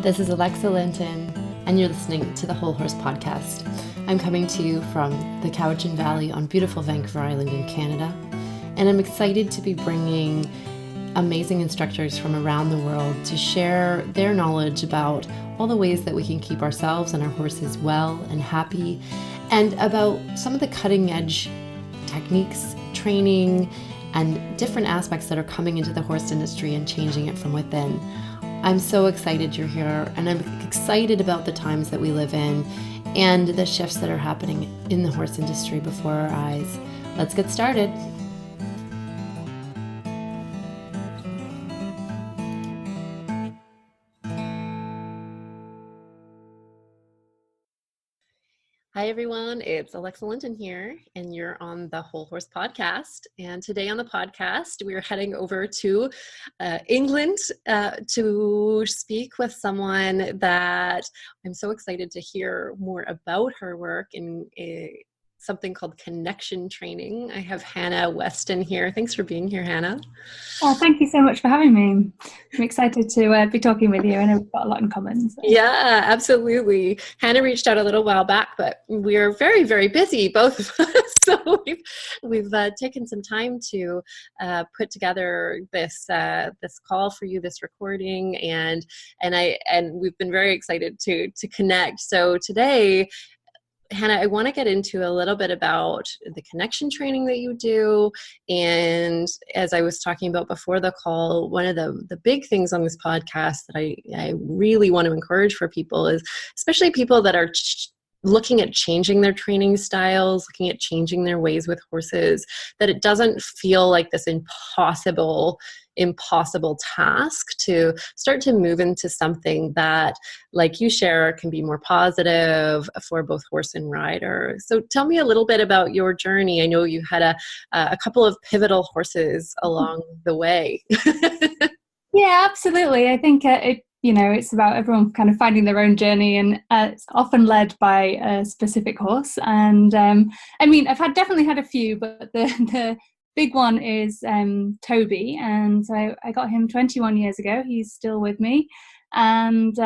This is Alexa Linton, and you're listening to the Whole Horse Podcast. I'm coming to you from the Cowichan Valley on beautiful Vancouver Island in Canada, and I'm excited to be bringing amazing instructors from around the world to share their knowledge about all the ways that we can keep ourselves and our horses well and happy, and about some of the cutting edge techniques, training, and different aspects that are coming into the horse industry and changing it from within. I'm so excited you're here, and I'm excited about the times that we live in and the shifts that are happening in the horse industry before our eyes. Let's get started. Hi everyone, it's Alexa Linton here, and you're on the Whole Horse Podcast. And today on the podcast, we're heading over to England to speak with someone that I'm so excited to hear more about her work in something called connection training. I have Hannah Weston here. Thanks for being here, Hannah. Oh, thank you so much for having me. I'm excited to be talking with you. I know we've got a lot in common. So. Yeah, absolutely. Hannah reached out a little while back, but we're very, very busy, both of us. So we've taken some time to put together this call for you, this recording, and we've been very excited to connect. So today, Hannah, I want to get into a little bit about the connection training that you do. And as I was talking about before the call, one of the big things on this podcast that I really want to encourage for people is, especially people that are looking at changing their training styles, looking at changing their ways with horses, that it doesn't feel like this impossible task to start to move into something that, like you share, can be more positive for both horse and rider. So tell me a little bit about your journey. I know you had a couple of pivotal horses along the way. Yeah, absolutely. I think it's about everyone kind of finding their own journey, and it's often led by a specific horse. And I've definitely had a few, but the big one is Toby, and so I got him 21 years ago. He's still with me, and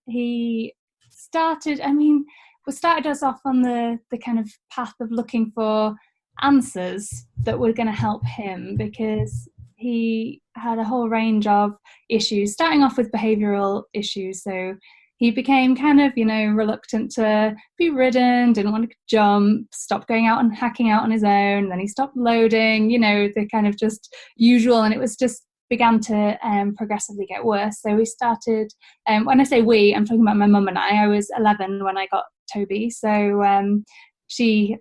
he started us off on the kind of path of looking for answers that were going to help him, because he had a whole range of issues, starting off with behavioural issues. So he became kind of, reluctant to be ridden, didn't want to jump, stopped going out and hacking out on his own. Then he stopped loading, the kind of just usual. And it was just began to progressively get worse. So we started, when I say we, I'm talking about my mum and I. I was 11 when I got Toby. So she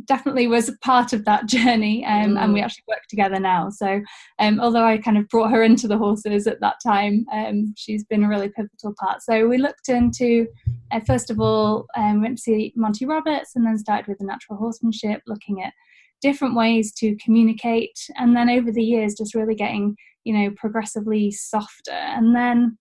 definitely was a part of that journey, and we actually work together now. So although I kind of brought her into the horses at that time, she's been a really pivotal part. So we looked into, first of all, went to see Monty Roberts, and then started with the natural horsemanship, looking at different ways to communicate, and then over the years just really getting progressively softer. And then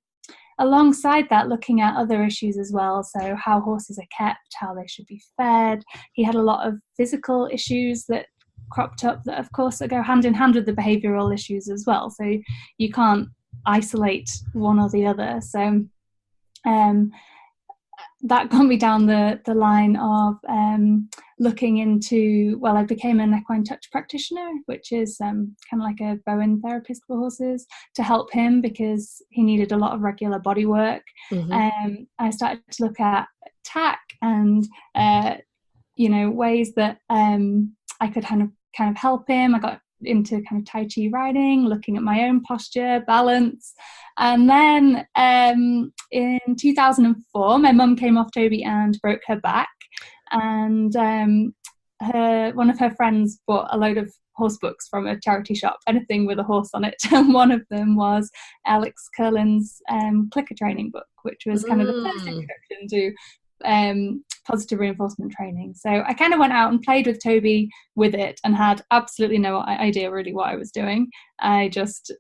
alongside that, looking at other issues as well, so how horses are kept, how they should be fed. He had a lot of physical issues that cropped up that, of course, go hand in hand with the behavioural issues as well. So you can't isolate one or the other. So that got me down the line of looking into, I became an equine touch practitioner, which is kind of like a Bowen therapist for horses, to help him because he needed a lot of regular body work. Mm-hmm. I started to look at tack and ways that I could kind of help him. I got into kind of Tai Chi riding, looking at my own posture, balance. And then in 2004, my mum came off Toby and broke her back. And one of her friends bought a load of horse books from a charity shop, anything with a horse on it. And one of them was Alex Curlin's clicker training book, which was kind of the first introduction to positive reinforcement training. So I kind of went out and played with Toby with it and had absolutely no idea really what I was doing. I just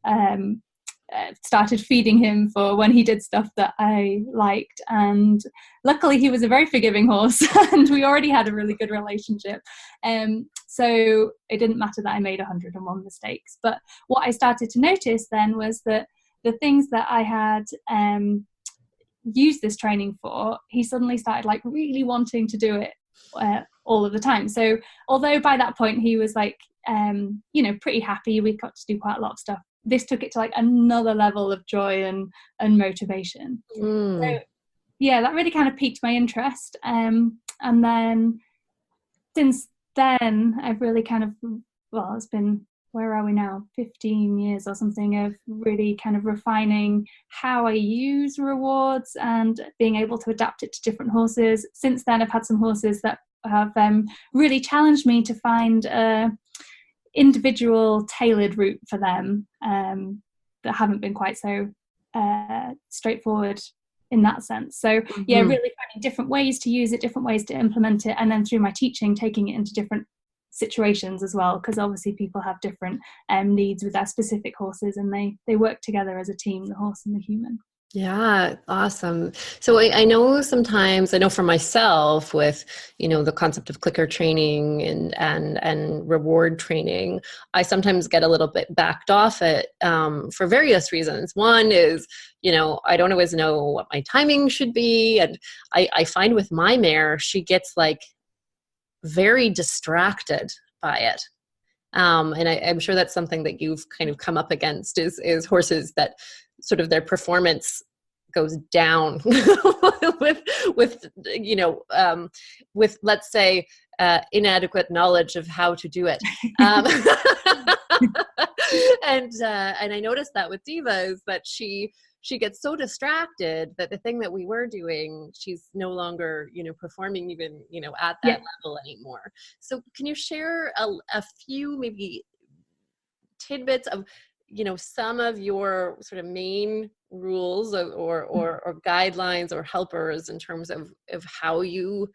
started feeding him for when he did stuff that I liked, and luckily he was a very forgiving horse and we already had a really good relationship, so it didn't matter that I made 101 mistakes. But what I started to notice then was that the things that I had used this training for, he suddenly started like really wanting to do it all of the time. So although by that point he was like, pretty happy, we got to do quite a lot of stuff, this took it to like another level of joy and motivation. So yeah, that really kind of piqued my interest. And then since then, I've really kind of, it's been, where are we now? 15 years or something of really kind of refining how I use rewards and being able to adapt it to different horses. Since then, I've had some horses that have really challenged me to find a individual tailored route for them that haven't been quite so straightforward in that sense. So yeah, really finding different ways to use it, different ways to implement it, and then through my teaching, taking it into different situations as well, because obviously people have different needs with their specific horses, and they work together as a team, the horse and the human. Yeah, awesome. So I know sometimes, I know for myself with, the concept of clicker training and reward training, I sometimes get a little bit backed off it for various reasons. One is, I don't always know what my timing should be. And I find with my mare, she gets like very distracted by it. And I'm sure that's something that you've kind of come up against is horses that sort of their performance goes down with let's say inadequate knowledge of how to do it. And I noticed that with Diva is that she gets so distracted that the thing that we were doing, she's no longer, performing even, at that level anymore. So can you share a few maybe tidbits of, some of your sort of main rules or guidelines or helpers in terms of how you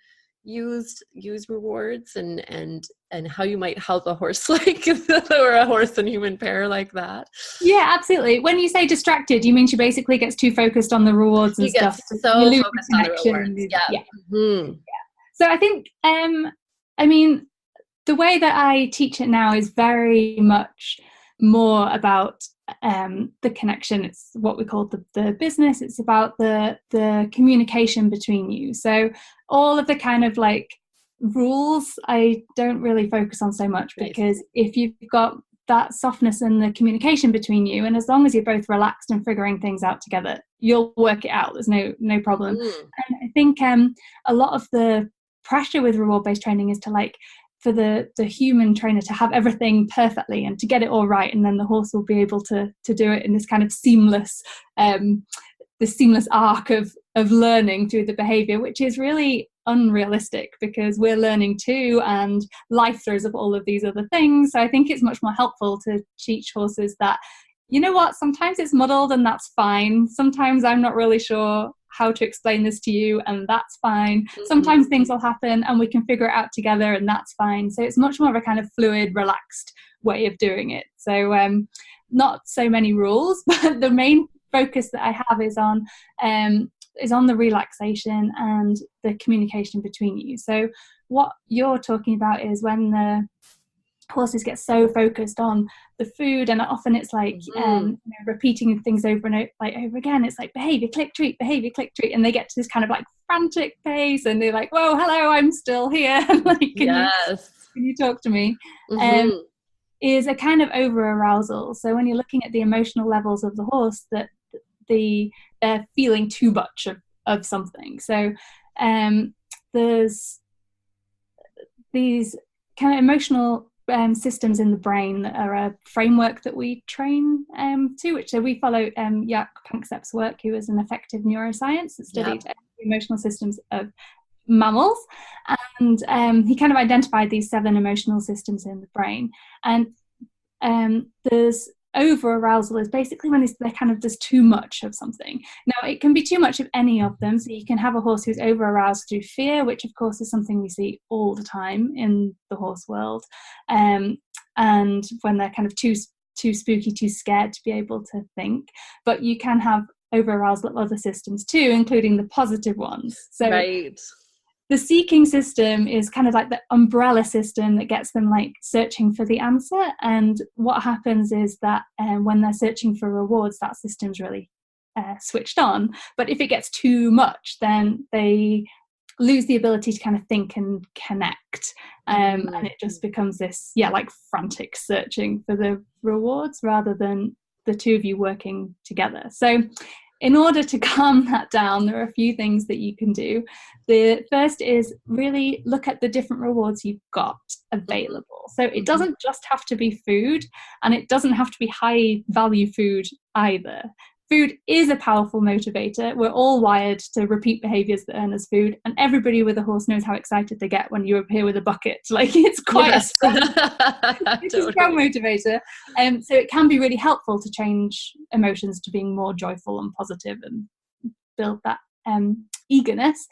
use rewards and how you might help a horse like or a horse and human pair like that? Yeah, absolutely. When you say distracted, you mean she basically gets too focused on the rewards and stuff. So you lose focused on the rewards. Yeah. So I think, the way that I teach it now is very much more about the connection. It's what we call the business. It's about the communication between you. So all of the kind of like rules I don't really focus on so much, because if you've got that softness and the communication between you, and as long as you're both relaxed and figuring things out together, you'll work it out. There's no problem. And I think a lot of the pressure with reward-based training is to like for the human trainer to have everything perfectly and to get it all right, and then the horse will be able to do it in this kind of seamless arc of learning through the behavior, which is really unrealistic because we're learning too, and life throws up all of these other things. So I think it's much more helpful to teach horses that, sometimes it's muddled and that's fine. Sometimes I'm not really sure how to explain this to you, and that's fine. Sometimes things will happen and we can figure it out together, and that's fine. So it's much more of a kind of fluid, relaxed way of doing it. So not so many rules, but the main focus that I have is on the relaxation and the communication between you. So what you're talking about is when the horses get so focused on the food, and often it's like repeating things over and over again. It's like behavior, click, treat, behavior, click, treat, and they get to this kind of like frantic pace, and they're like, "Whoa, hello, I'm still here." Like, can you talk to me? Is a kind of over arousal. So when you're looking at the emotional levels of the horse, that they're feeling too much of something. So there's these kind of emotional systems in the brain that are a framework that we train to, which so we follow Jaak Panksepp's work, who is an effective neuroscience that studied emotional systems of mammals, and he kind of identified these 7 emotional systems in the brain. And there's over arousal is basically when there's too much of something. Now it can be too much of any of them. So you can have a horse who's over aroused through fear, which of course is something we see all the time in the horse world, and when they're kind of too spooky, too scared to be able to think. But you can have over arousal of other systems too, including the positive ones. So the seeking system is kind of like the umbrella system that gets them like searching for the answer. And what happens is that when they're searching for rewards, that system's really switched on. But if it gets too much, then they lose the ability to kind of think and connect. And it just becomes this, like frantic searching for the rewards rather than the two of you working together. So in order to calm that down, there are a few things that you can do. The first is really look at the different rewards you've got available. So it doesn't just have to be food, and it doesn't have to be high value food either. Food is a powerful motivator. We're all wired to repeat behaviors that earn us food, and everybody with a horse knows how excited they get when you appear with a bucket. Like, it's quite a strong motivator. So it can be really helpful to change emotions to being more joyful and positive and build that eagerness.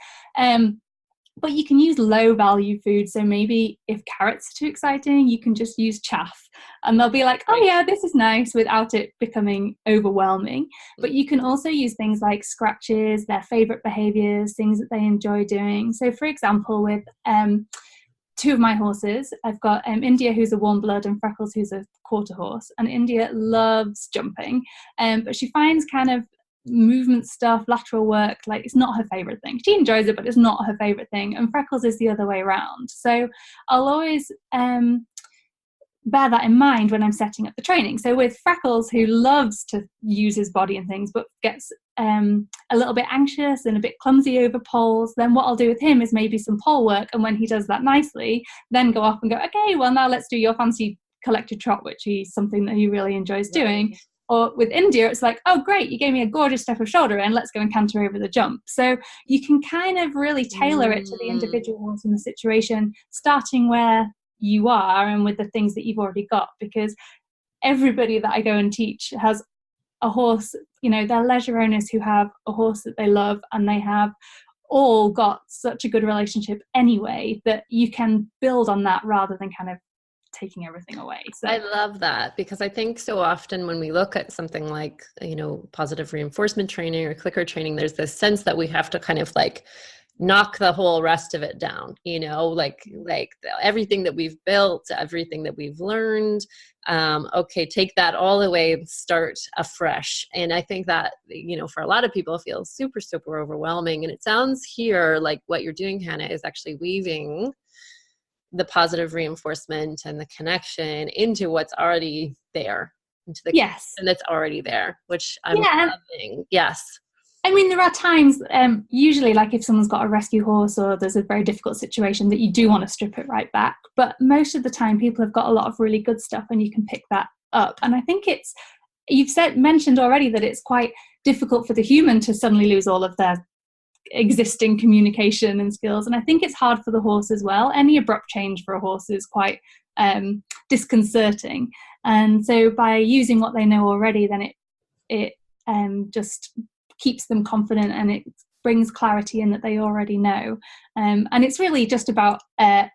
But you can use low value food. So maybe if carrots are too exciting, you can just use chaff, and they'll be like, oh yeah, this is nice, without it becoming overwhelming. But you can also use things like scratches, their favorite behaviors, things that they enjoy doing. So for example, with two of my horses, I've got India, who's a warm blood, and Freckles, who's a quarter horse. And India loves jumping, but she finds kind of movement stuff, lateral work, like it's not her favorite thing. She enjoys it, but it's not her favorite thing. And Freckles is the other way around. So I'll always bear that in mind when I'm setting up the training. So with Freckles, who loves to use his body and things, but gets a little bit anxious and a bit clumsy over poles, then what I'll do with him is maybe some pole work. And when he does that nicely, then go off and go, okay, well, now let's do your fancy collected trot, which is something that he really enjoys doing. Or with India, it's like, oh, great, you gave me a gorgeous step of shoulder in, let's go and canter over the jump. So you can kind of really tailor it to the individual horse and the situation, starting where you are and with the things that you've already got. Because everybody that I go and teach has a horse, they're leisure owners who have a horse that they love, and they have all got such a good relationship anyway that you can build on that rather than kind of taking everything away. So I love that, because I think so often when we look at something like, positive reinforcement training or clicker training, there's this sense that we have to kind of like knock the whole rest of it down, like everything that we've built, everything that we've learned. Okay, take that all away and start afresh. And I think that, for a lot of people, it feels super, super overwhelming. And it sounds here like what you're doing, Hannah, is actually weaving the positive reinforcement and the connection into what's already there, into the connection that's already there, which I'm loving. Yes. I mean, there are times, usually like if someone's got a rescue horse or there's a very difficult situation, that you do want to strip it right back. But most of the time people have got a lot of really good stuff and you can pick that up. And I think you've mentioned already that it's quite difficult for the human to suddenly lose all of their existing communication and skills, and I think it's hard for the horse as well. Any abrupt change for a horse is quite disconcerting, and so by using what they know already, then it just keeps them confident, and it brings clarity in that they already know, and it's really just about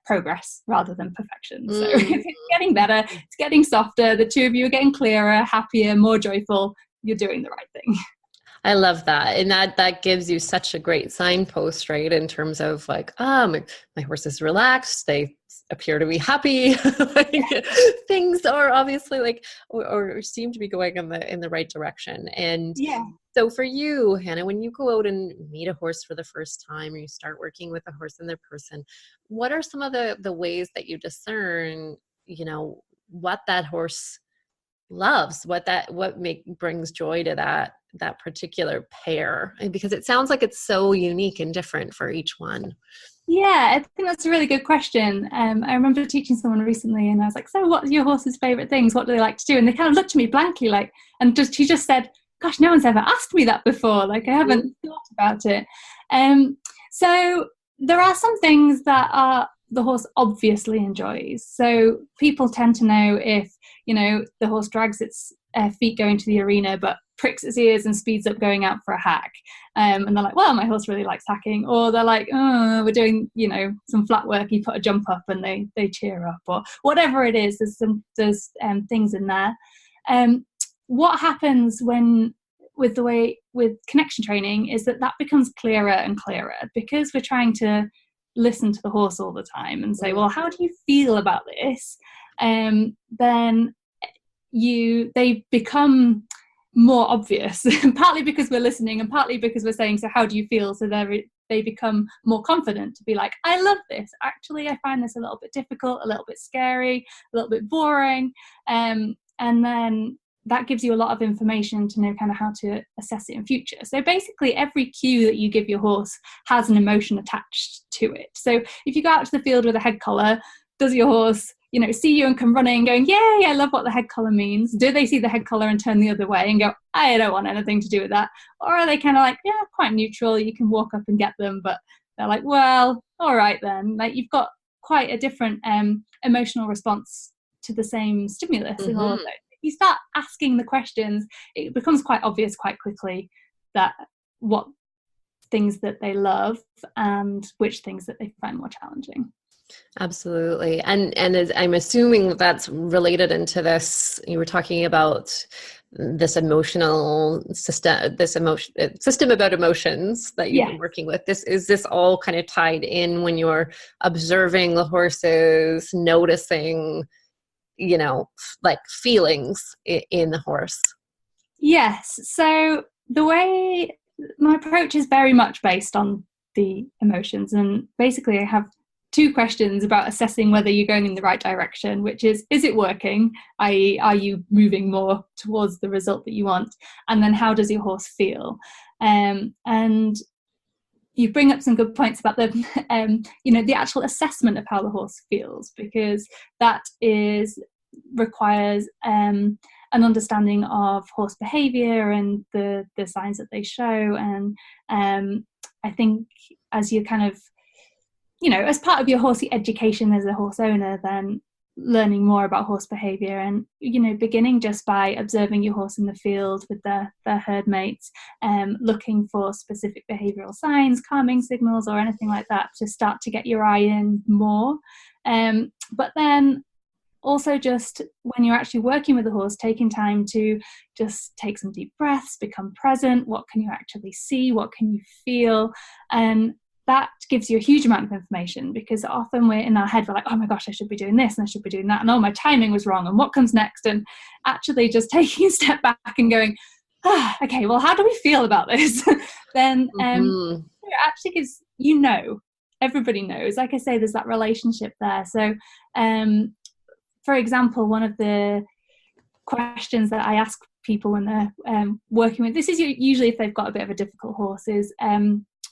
progress rather than perfection. So if it's getting better, it's getting softer, the two of you are getting clearer, happier, more joyful, you're doing the right thing. I love that. And that gives you such a great signpost, right? In terms of like, my horse is relaxed. They appear to be happy. Things are obviously like, or seem to be going in the right direction. And so for you, Hannah, when you go out and meet a horse for the first time, or you start working with a horse and their person, what are some of the ways that you discern, what that horse loves, what brings joy to that particular pair? And because it sounds like it's so unique and different for each one. Yeah, I think that's a really good question. I remember teaching someone recently, and I was like, so what's your horse's favorite things? What do they like to do? And they kind of looked at me blankly, like, and she just said, gosh, no one's ever asked me that before. Like, I haven't thought about it. So there are some things that the horse obviously enjoys. So people tend to know if, the horse drags its feet going to the arena, but pricks its ears and speeds up going out for a hack. And they're like, well, my horse really likes hacking. Or they're like, oh, we're doing, some flat work, you put a jump up, and they cheer up, or whatever it is. There's things in there. What happens with connection training is that becomes clearer and clearer, because we're trying to listen to the horse all the time and say, well, how do you feel about this? Then they become more obvious, partly because we're listening and partly because we're saying, so how do you feel? So they become more confident to be like, I love this. Actually, I find this a little bit difficult, a little bit scary, a little bit boring. And then that gives you a lot of information to know kind of how to assess it in future. So basically every cue that you give your horse has an emotion attached to it. So if you go out to the field with a head collar, does your horse, see you and come running going, yay, I love what the head collar means? Do they see the head collar and turn the other way and go, I don't want anything to do with that? Or are they kind of like, yeah, quite neutral, you can walk up and get them, but they're like, well, all right then. Like, you've got quite a different emotional response to the same stimulus in all of those. If you start asking the questions, it becomes quite obvious quite quickly that what things that they love and which things that they find more challenging. Absolutely. And as I'm assuming that's related into this, you were talking about this emotional system, system about emotions that you've been working with. Is this all kind of tied in when you're observing the horses, noticing, like feelings in the horse? Yes. So the way my approach is very much based on the emotions, and basically I have 2 questions about assessing whether you're going in the right direction, which is it working? i.e., are you moving more towards the result that you want? And then how does your horse feel? And you bring up some good points about the actual assessment of how the horse feels, because that requires an understanding of horse behavior and the signs that they show. And I think as you kind of, as part of your horsey education as a horse owner, then learning more about horse behavior and, beginning just by observing your horse in the field with their herd mates, looking for specific behavioral signs, calming signals or anything like that to start to get your eye in more. But then also just when you're actually working with the horse, taking time to just take some deep breaths, become present. What can you actually see? What can you feel? And that gives you a huge amount of information, because often we're in our head, we're like, oh my gosh, I should be doing this and I should be doing that, and oh, my timing was wrong, and what comes next? And actually just taking a step back and going, okay, well, how do we feel about this? Then it actually gives, everybody knows, like I say, there's that relationship there. So for example, one of the questions that I ask people when they're working with, this is usually if they've got a bit of a difficult horse, is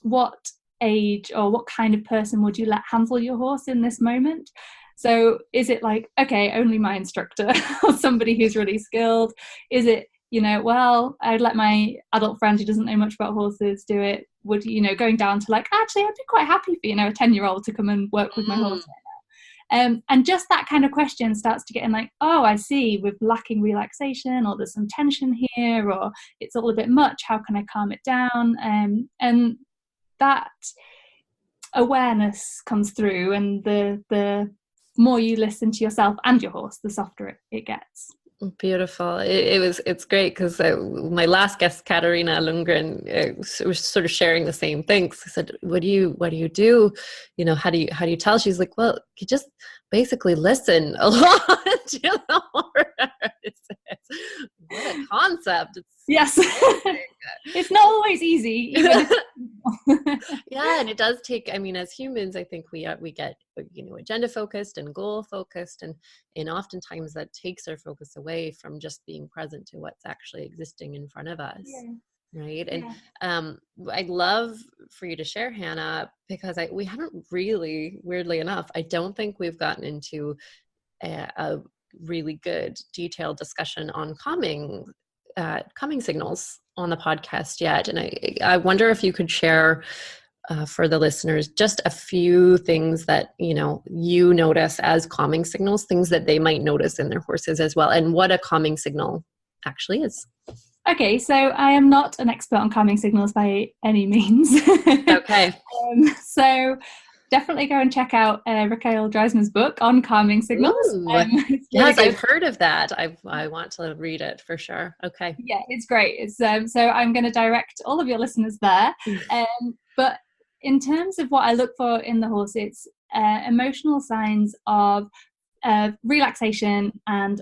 what age or what kind of person would you let handle your horse in this moment? So is it like, okay, only my instructor or somebody who's really skilled? Is it, well, I'd let my adult friend who doesn't know much about horses do it? Would, going down to like, actually, I'd be quite happy for, a 10-year-old to come and work with my horse right now. And just that kind of question starts to get in like, oh, I see, we're lacking relaxation, or there's some tension here, or it's all a bit much. How can I calm it down? And that awareness comes through, and the more you listen to yourself and your horse, the softer it gets. Beautiful. It's great, because my last guest, Katarina Lundgren, was sort of sharing the same things. I said, what do you do? How do you tell? She's like, well, you just basically listen a lot to the horse. What a concept. Yes. It's not always easy. Yeah, and it does take, as humans, I think we get, agenda focused and goal focused, and oftentimes that takes our focus away from just being present to what's actually existing in front of us. Yeah. Right. Yeah. And I'd love for you to share, Hannah, because we haven't really, weirdly enough, I don't think we've gotten into a really good detailed discussion on calming signals on the podcast yet. And I wonder if you could share for the listeners just a few things that you notice as calming signals, things that they might notice in their horses as well, and what a calming signal actually is. Okay, so I am not an expert on calming signals by any means. Okay. So definitely go and check out Raquel Dreisman's book on calming signals. Yes, I've heard of that. I want to read it for sure. Okay. Yeah, it's great. It's so I'm going to direct all of your listeners there. But in terms of what I look for in the horse, it's emotional signs of relaxation and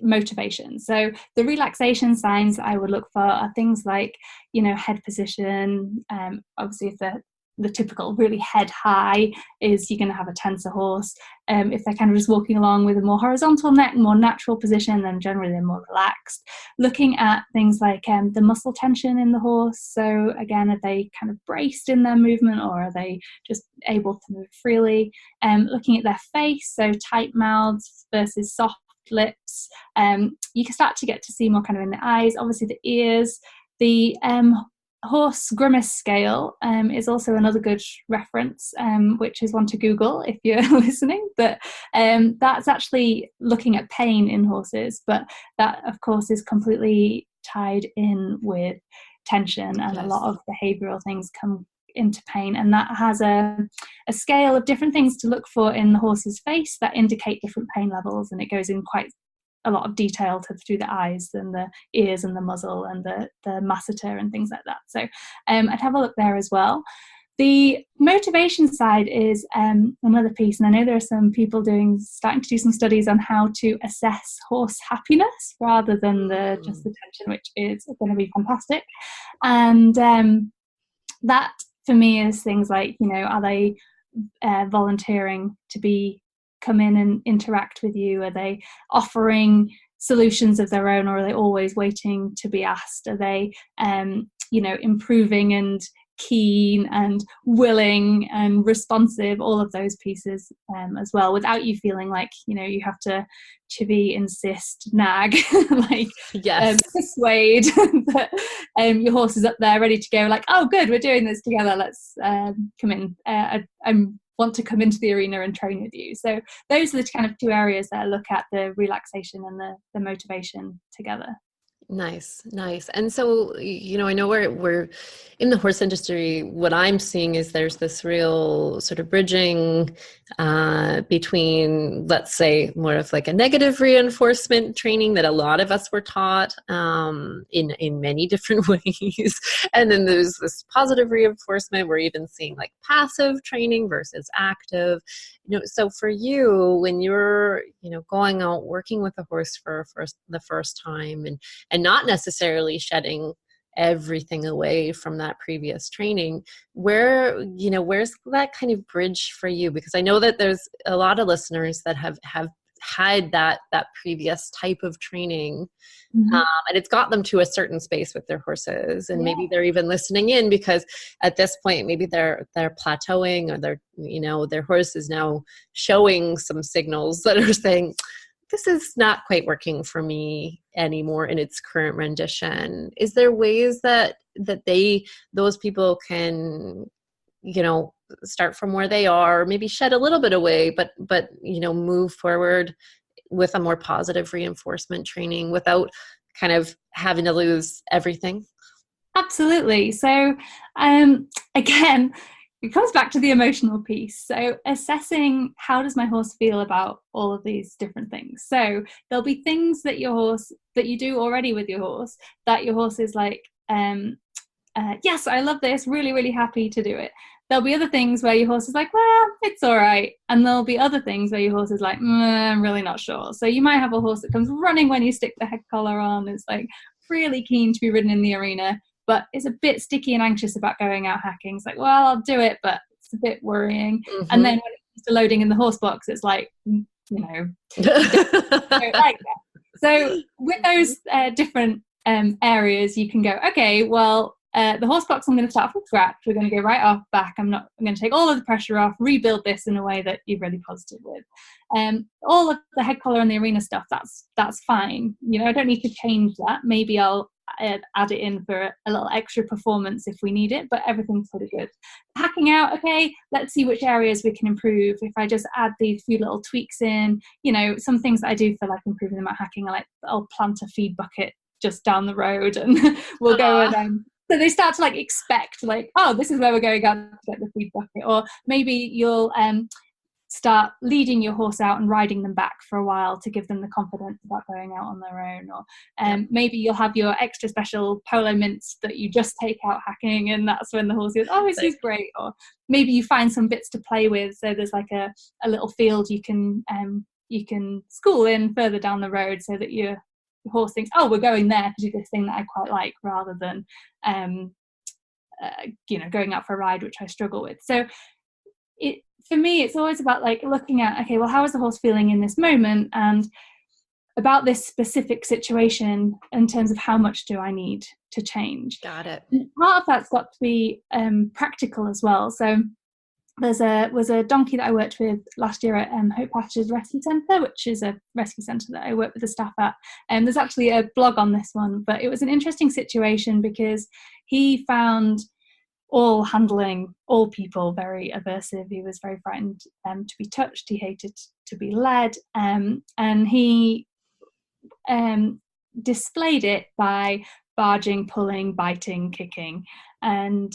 motivation. So the relaxation signs I would look for are things like, head position. Obviously, if the typical really head high is, you're going to have a tenser horse. If they're kind of just walking along with a more horizontal neck, more natural position, then generally they're more relaxed. Looking at things like the muscle tension in the horse. So again, are they kind of braced in their movement, or are they just able to move freely? Looking at their face, so tight mouths versus soft lips. You can start to get to see more kind of in the eyes, obviously the ears. The horse grimace scale is also another good reference, which is one to Google if you're listening. But that's actually looking at pain in horses, but that of course is completely tied in with tension, and a lot of behavioural things come into pain, and that has a scale of different things to look for in the horse's face that indicate different pain levels, and it goes in quite a lot of detail through the eyes and the ears and the muzzle and the masseter and things like that. So I'd have a look there as well. The motivation side is another piece, and I know there are some people starting to do some studies on how to assess horse happiness rather than just the tension, which is going to be fantastic. And that for me is things like, are they volunteering to come in and interact with you? Are they offering solutions of their own, or are they always waiting to be asked? Are they improving and keen and willing and responsive, all of those pieces as well, without you feeling like you have to chivvy, insist, nag, like persuade that your horse is up there ready to go, like, oh good, we're doing this together, let's come in, I want to come into the arena and train with you. So those are the kind of two areas that I look at, the relaxation and the motivation together. Nice. And so, I know we're in the horse industry. What I'm seeing is there's this real sort of bridging between, let's say, more of like a negative reinforcement training that a lot of us were taught in many different ways. And then there's this positive reinforcement. We're even seeing like passive training versus active. So for you, when you're, going out working with a horse for the first time and not necessarily shedding everything away from that previous training, where's that kind of bridge for you? Because I know that there's a lot of listeners that have had that previous type of training, and it's got them to a certain space with their horses, and maybe they're even listening in because at this point maybe they're plateauing, or their horse is now showing some signals that are saying, this is not quite working for me anymore in its current rendition. Is there ways that those people can, start from where they are, maybe shed a little bit away, but move forward with a more positive reinforcement training without kind of having to lose everything? Absolutely. So again, it comes back to the emotional piece. So assessing, how does my horse feel about all of these different things? So there'll be things that you do already with your horse that your horse is like, yes, I love this, really, really happy to do it. There'll be other things where your horse is like, well, it's all right. And there'll be other things where your horse is like, I'm really not sure. So you might have a horse that comes running when you stick the head collar on. It's like really keen to be ridden in the arena, but is a bit sticky and anxious about going out hacking. It's like, well, I'll do it, but it's a bit worrying. And then when it comes to loading in the horse box, it's like, don't like that. So with those different areas, you can go, okay, well, the horse box, I'm going to start from scratch. We're going to go right off back. I'm going to take all of the pressure off, rebuild this in a way that you're really positive with. All of the head collar and the arena stuff, that's fine. I don't need to change that. Maybe I'll add it in for a little extra performance if we need it, but everything's pretty good. Hacking out, okay, let's see which areas we can improve. If I just add these few little tweaks in, some things that I do feel like improving about hacking, I'll plant a feed bucket just down the road and we'll go and so they start to expect oh, this is where we're going out to get the feed bucket. Or maybe you'll start leading your horse out and riding them back for a while to give them the confidence about going out on their own. Or maybe you'll have your extra special polo mints that you just take out hacking, and that's when the horse goes, oh, this is great. Or maybe you find some bits to play with, so there's like a little field you can school in further down the road, so that your horse thinks, oh, we're going there to do this thing that I quite like, rather than going out for a ride, which I struggle with. So for me, it's always about like looking at, okay, well, how is the horse feeling in this moment, and about this specific situation in terms of how much do I need to change. Got it. And part of that's got to be practical as well. So was a donkey that I worked with last year at Hope Pastures Rescue Centre, which is a rescue centre that I work with the staff at. And there's actually a blog on this one, but it was an interesting situation because he found all people very aversive. He was very frightened to be touched. He hated to be led, and he displayed it by barging, pulling, biting, kicking. And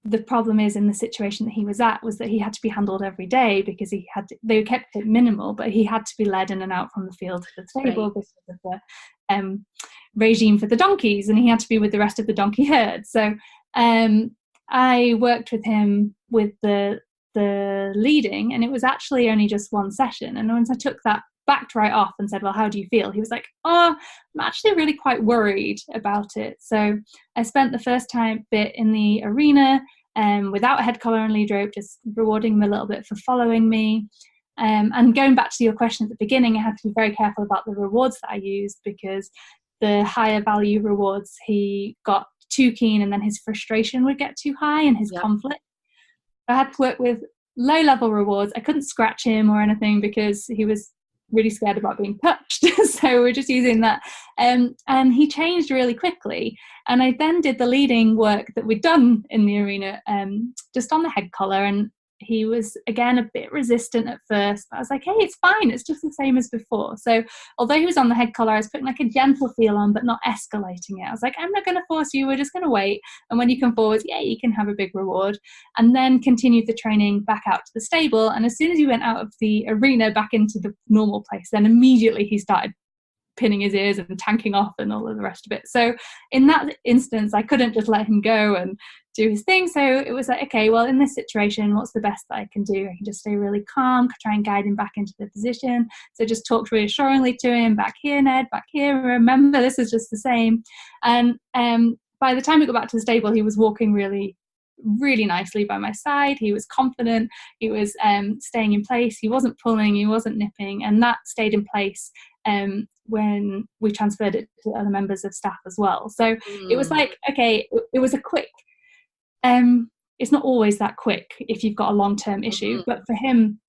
the problem is, in the situation that he was at, was that he had to be handled every day, because they kept it minimal, but he had to be led in and out from the field to the stable because of the regime for the donkeys, and he had to be with the rest of the donkey herd. So I worked with him with the leading, and it was actually only just one session. And once I took that, backed right off and said, well, how do you feel? He was like, oh, I'm actually really quite worried about it. So I spent the first bit in the arena without a head collar and lead rope, just rewarding him a little bit for following me. And going back to your question at the beginning, I had to be very careful about the rewards that I used, because the higher value rewards, he got too keen and then his frustration would get too high, and his conflict. I had to work with low level rewards. I couldn't scratch him or anything because he was really scared about being touched. So we're just using that. And he changed really quickly. And I then did the leading work that we'd done in the arena, just on the head collar. And he was, again, a bit resistant at first. But I was like, hey, it's fine. It's just the same as before. So although he was on the head collar, I was putting like a gentle feel on, but not escalating it. I was like, I'm not going to force you. We're just going to wait. And when you come forward, you can have a big reward. And then continued the training back out to the stable. And as soon as he went out of the arena back into the normal place, then immediately he started pinning his ears and tanking off and all of the rest of it. So in that instance, I couldn't just let him go and do his thing. So it was like, okay, well, in this situation, what's the best that I can do? I can just stay really calm, try and guide him back into the position. So just talked reassuringly to him, back here, Ned, back here. Remember, this is just the same. And by the time we got back to the stable, he was walking really, really nicely by my side. He was confident. He was staying in place. He wasn't pulling. He wasn't nipping. And that stayed in place when we transferred it to other members of staff as well. So it was like, okay, it was a quick, it's not always that quick if you've got a long-term issue, but for him,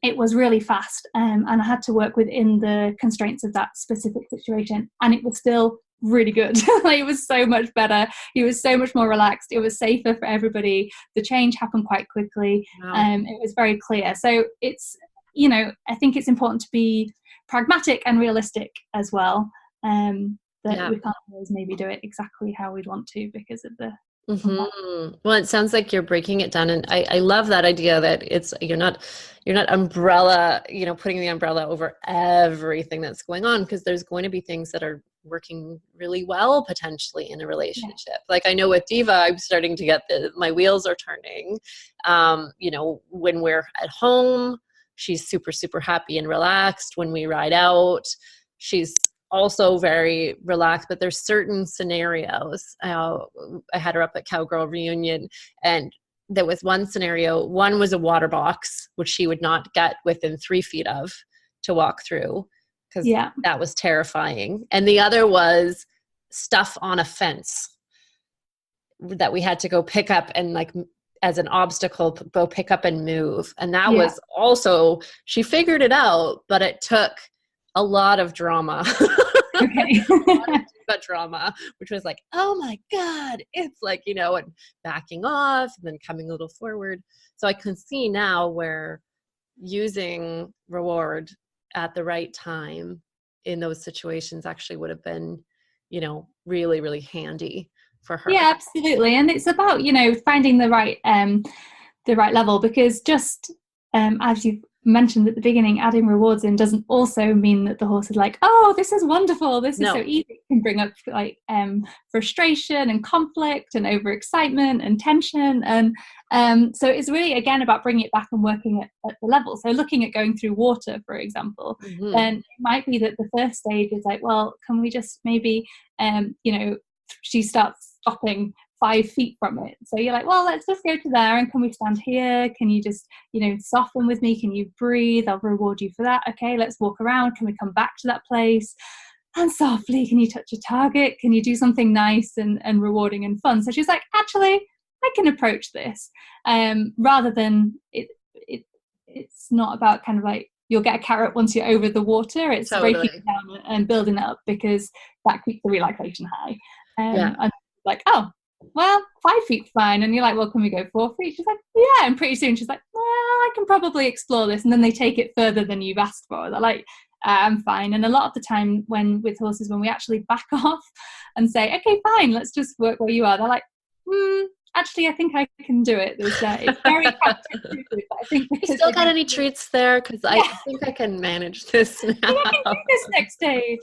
it was really fast. And I had to work within the constraints of that specific situation. And it was still really good. Like, it was so much better. He was so much more relaxed. It was safer for everybody. The change happened quite quickly. Wow. It was very clear. So it's, I think it's important to be pragmatic and realistic as well, that we can't always maybe do it exactly how we'd want to because of the Well, it sounds like you're breaking it down, and I love that idea that it's you're not umbrella, putting the umbrella over everything that's going on, because there's going to be things that are working really well potentially in a relationship. Like, I know with Diva, I'm starting to get my wheels are turning. When we're at home, she's super, super happy and relaxed. When we ride out, she's also very relaxed, but there's certain scenarios. I had her up at Cowgirl Reunion, and there was one scenario. One was a water box, which she would not get within 3 feet of to walk through, because that was terrifying. And the other was stuff on a fence that we had to go pick up and, like, as an obstacle, go pick up and move. And that was also, she figured it out, but it took a lot of drama. Okay. But drama, which was like, oh my God, it's like, and backing off and then coming a little forward. So I can see now where using reward at the right time in those situations actually would have been, really, really handy for her. Yeah, absolutely. And it's about, finding the right level, because just as you mentioned at the beginning, adding rewards in doesn't also mean that the horse is like, oh, this is wonderful, this is so easy. It can bring up like frustration and conflict and overexcitement and tension, and so it's really again about bringing it back and working at the level. So looking at going through water, for example, then it might be that the first stage is like, well, can we just maybe she starts stopping 5 feet from it. So you're like, well, let's just go to there, and can we stand here? Can you just, soften with me? Can you breathe? I'll reward you for that. Okay, let's walk around. Can we come back to that place? And softly, can you touch a target? Can you do something nice and rewarding and fun? So she's like, actually, I can approach this. Rather than it's not about kind of like, you'll get a carrot once you're over the water. It's breaking it down and building it up, because that keeps the relaxation high. And like, oh, well, 5 feet fine. And you're like, well, can we go 4 feet? She's like, yeah. And pretty soon she's like, well, I can probably explore this. And then they take it further than you've asked for. They're like, I'm fine. And a lot of the time with horses, when we actually back off and say, okay, fine, let's just work where you are, they're like, actually, I think I can do it. It's very counterintuitive, but I think you still got any treats there? Because I think I can manage this now. I can do this next stage.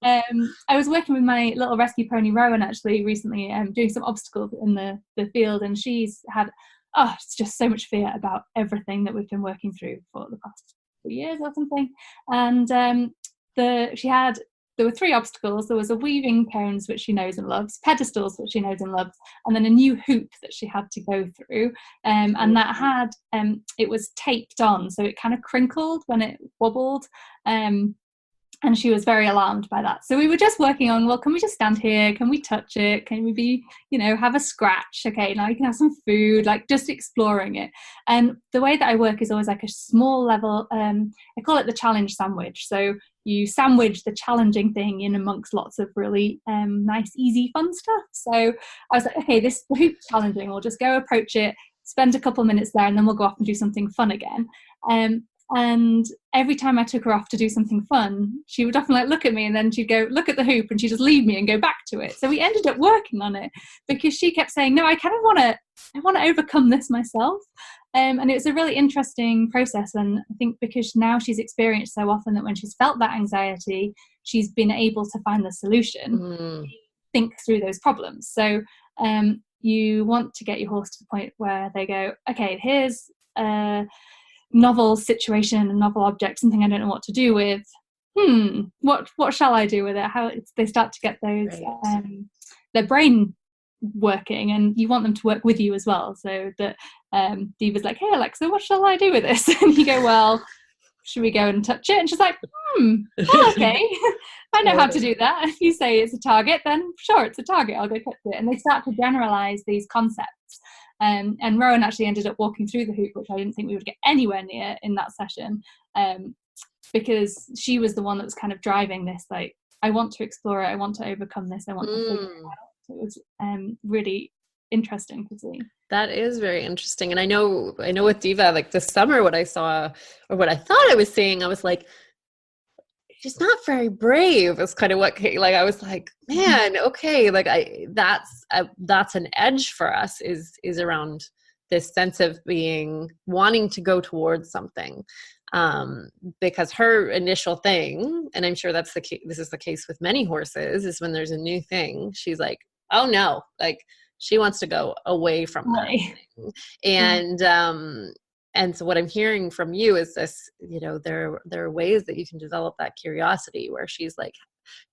I was working with my little rescue pony Rowan actually recently, doing some obstacles in the field, and she's had it's just so much fear about everything that we've been working through for the past 2 years or something. And there were 3 obstacles. There was a weaving cones, which she knows and loves, pedestals, which she knows and loves, and then a new hoop that she had to go through. And that had, it was taped on, so it kind of crinkled when it wobbled. And she was very alarmed by that. So we were just working on, well, can we just stand here? Can we touch it? Can we be, have a scratch? Okay, now you can have some food, like just exploring it. And the way that I work is always like a small level, I call it the challenge sandwich. So you sandwich the challenging thing in amongst lots of really nice, easy, fun stuff. So I was like, okay, this hoop's challenging. We'll just go approach it, spend a couple of minutes there, and then we'll go off and do something fun again. And every time I took her off to do something fun, she would often like look at me, and then she'd go look at the hoop, and she'd just leave me and go back to it. So we ended up working on it, because she kept saying, no, I kind of want to overcome this myself. And it was a really interesting process. And I think because now she's experienced so often that when she's felt that anxiety, she's been able to find the solution, think through those problems. So you want to get your horse to the point where they go, okay, here's novel situation, a novel object, something I don't know what to do with. What shall I do with it? How they start to get those their brain working, and you want them to work with you as well. So that Diva's like, hey Alexa, what shall I do with this? And you go, well, should we go and touch it? And she's like, okay, I know how to do that. If you say it's a target, then sure, it's a target, I'll go touch it. And they start to generalize these concepts. And Rowan actually ended up walking through the hoop, which I didn't think we would get anywhere near in that session, because she was the one that was kind of driving this, like, I want to explore it, I want to overcome this, I want to figure it out. So it was really interesting to see. That is very interesting. And I know with Diva, like this summer, what I saw, or what I thought I was seeing, I was like, she's not very brave. It's kind of what, like, I was like, man, okay, like that's an edge for us is around this sense of wanting to go towards something. Because her initial thing, and I'm sure this is the case with many horses, is when there's a new thing, she's like, oh no, like she wants to go away from that thing. And so what I'm hearing from you is this, there are ways that you can develop that curiosity, where she's like,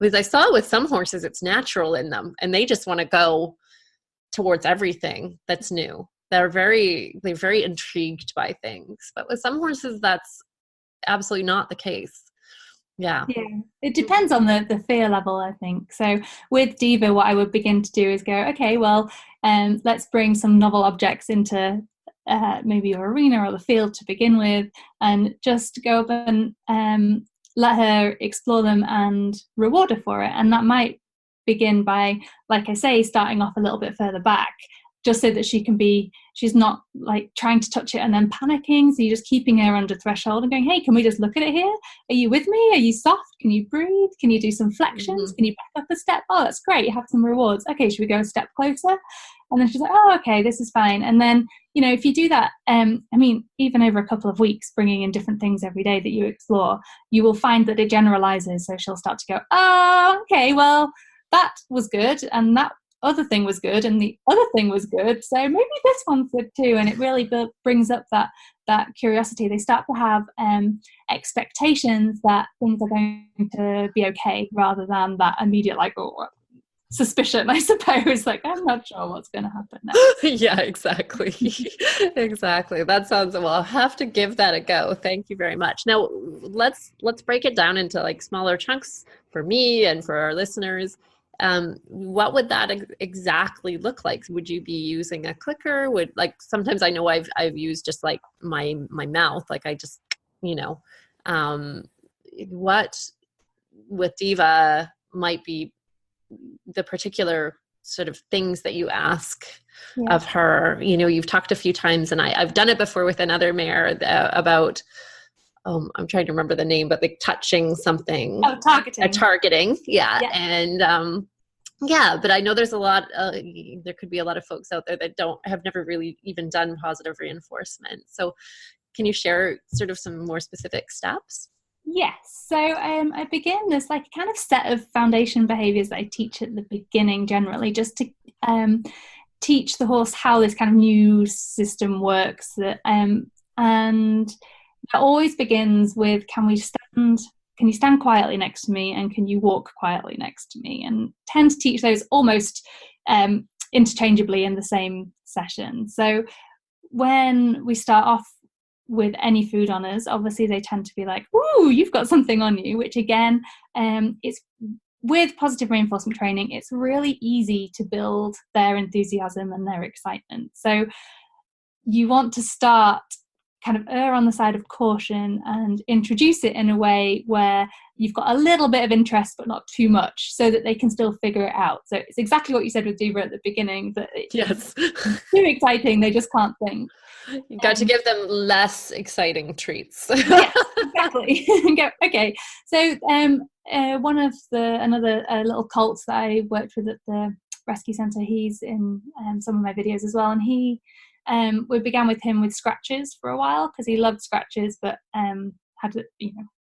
because I saw with some horses, it's natural in them, and they just want to go towards everything that's new. They're very intrigued by things. But with some horses, that's absolutely not the case. Yeah. It depends on the fear level, I think. So with Diva, what I would begin to do is go, okay, well, let's bring some novel objects into maybe your arena or the field to begin with, and just go up and let her explore them and reward her for it. And that might begin by, like I say, starting off a little bit further back just so that she's not like trying to touch it and then panicking. So you're just keeping her under threshold and going, hey, can we just look at it here? Are you with me? Are you soft? Can you breathe? Can you do some flexions? Can you back up a step? Oh, that's great. You have some rewards. Okay, should we go a step closer? And then she's like, oh, okay, this is fine. And then, if you do that, even over a couple of weeks, bringing in different things every day that you explore, you will find that it generalizes. So she'll start to go, oh, okay, well, that was good. And that other thing was good. And the other thing was good. So maybe this one's good too. And it really brings up that curiosity. They start to have expectations that things are going to be okay, rather than that immediate, like, oh, suspicion, I suppose, like, I'm not sure what's going to happen next. Yeah, exactly. Exactly. That sounds, well, I'll have to give that a go. Thank you very much. Now let's break it down into like smaller chunks for me and for our listeners. What would that exactly look like? Would you be using a clicker? Sometimes I know I've used just like my mouth, like I just, what with Diva might be the particular sort of things that you ask of her. You've talked a few times, and I've done it before with another mare about, I'm trying to remember the name, but like touching something. Oh, targeting. Targeting. Yeah. And, but I know there's a lot, there could be a lot of folks out there that have never really even done positive reinforcement. So can you share sort of some more specific steps? Yes. So I begin, there's like a kind of set of foundation behaviors that I teach at the beginning generally, just to teach the horse how this kind of new system works. And that always begins with, can you stand quietly next to me, and can you walk quietly next to me? And tend to teach those almost interchangeably in the same session. So when we start off with any food on us, obviously they tend to be like, ooh, you've got something on you, which again, it's with positive reinforcement training, it's really easy to build their enthusiasm and their excitement. So you want to start kind of err on the side of caution and introduce it in a way where you've got a little bit of interest but not too much, so that they can still figure it out. So it's exactly what you said with Diva at the beginning, that it's too exciting, they just can't think. You got to give them less exciting treats. Yes, exactly. Okay. So another little colt that I worked with at the rescue centre, he's in some of my videos as well, and we began with him with scratches for a while because he loved scratches, but had a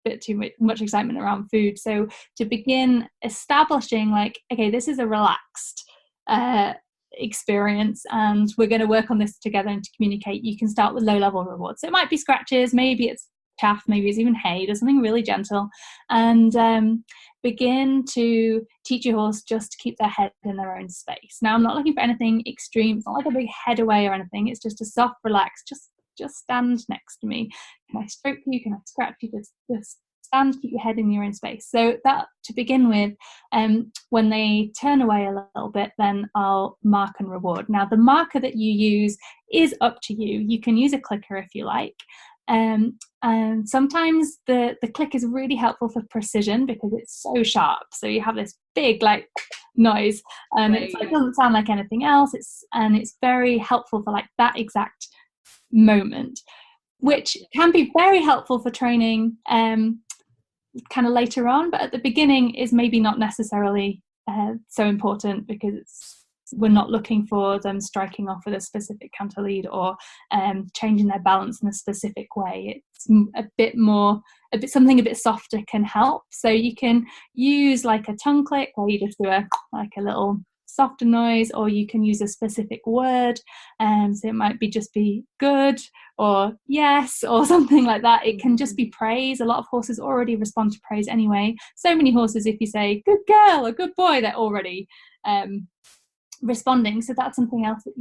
bit too much excitement around food. So to begin establishing, like, okay, this is a relaxed experience, and we're going to work on this together and to communicate, you can start with low level rewards. So it might be scratches, maybe it's chaff, maybe it's even hay, there's something really gentle, and begin to teach your horse just to keep their head in their own space. Now, I'm not looking for anything extreme. It's not like a big head away or anything. It's just a soft, relaxed, just stand next to me. Can I stroke you? Can I scratch you? Just stand, keep your head in your own space. So that, to begin with, when they turn away a little bit, then I'll mark and reward. Now, the marker that you use is up to you. You can use a clicker if you like. And sometimes the click is really helpful for precision because it's so sharp. So you have this big like noise, and It's like, it doesn't sound like anything else. It's very helpful for like that exact moment, which can be very helpful for training kind of later on, but at the beginning is maybe not necessarily so important, because we're not looking for them striking off with a specific canter lead or changing their balance in a specific way. It's something a bit softer can help. So you can use like a tongue click, where you just do a little softer noise, or you can use a specific word. So it might just be good or yes or something like that. It can just be praise. A lot of horses already respond to praise anyway. So many horses, if you say good girl or good boy, they're already responding. So that's something else that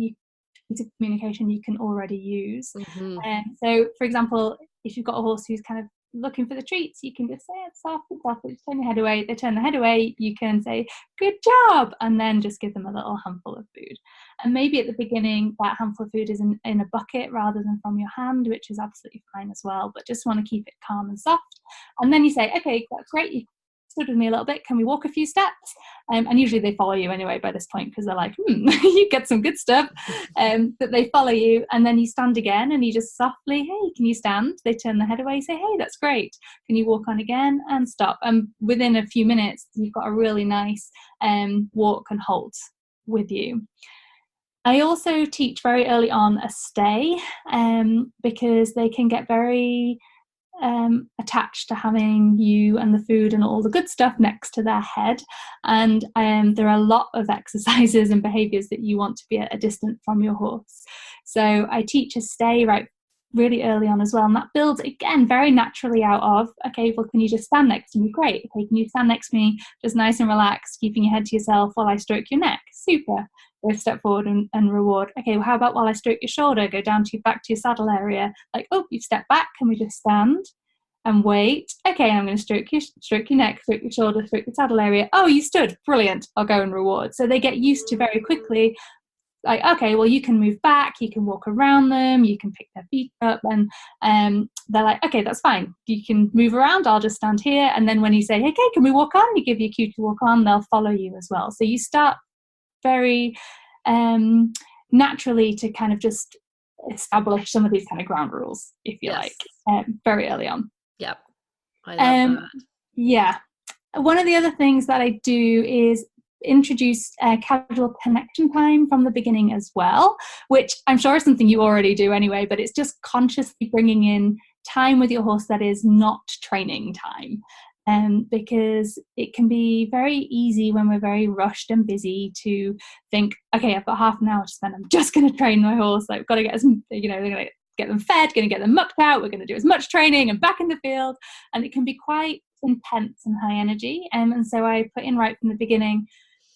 communication you can already use. So for example, if you've got a horse who's kind of looking for the treats, you can just say it's soft, just turn your head away. They turn their head away, you can say good job, and then just give them a little handful of food. And maybe at the beginning that handful of food is in a bucket rather than from your hand, which is absolutely fine as well, but just want to keep it calm and soft. And then you say, okay, that's great, you stood with me a little bit. Can we walk a few steps? And usually they follow you anyway by this point, because they're like, you get some good stuff. That they follow you, and then you stand again, and you just softly, hey, can you stand? They turn their head away, say, hey, that's great. Can you walk on again? And stop. And within a few minutes, you've got a really nice walk and halt with you. I also teach very early on a stay, because they can get very attached to having you and the food and all the good stuff next to their head. And there are a lot of exercises and behaviours that you want to be at a distance from your horse. So I teach a stay really early on as well, and that builds again very naturally out of, okay, well, can you just stand next to me? Great. Okay, can you stand next to me, just nice and relaxed, keeping your head to yourself while I stroke your neck? Super. Go step forward and reward. Okay, well, how about while I stroke your shoulder, go down to back to your saddle area? Like, oh, you've stepped back, can we just stand and wait? Okay, I'm going to stroke your neck, stroke your shoulder, stroke your saddle area. Oh, you stood, brilliant, I'll go and reward. So they get used to very quickly, like, okay, well, you can move back, you can walk around them, you can pick their feet up, and they're like, okay, that's fine, you can move around, I'll just stand here. And then when you say, okay, can we walk on, you give your cue to walk on, they'll follow you as well. So you start very naturally to kind of just establish some of these kind of ground rules, if you like, very early on. Yep, I love that. Yeah. One of the other things that I do is introduce casual connection time from the beginning as well, which I'm sure is something you already do anyway, but it's just consciously bringing in time with your horse that is not training time. Because it can be very easy when we're very rushed and busy to think, okay, I've got half an hour to spend, I'm just going to train my horse, like, I've got to get, they're going to get them fed, going to get them mucked out, we're going to do as much training and back in the field, and it can be quite intense and high energy. And so I put in right from the beginning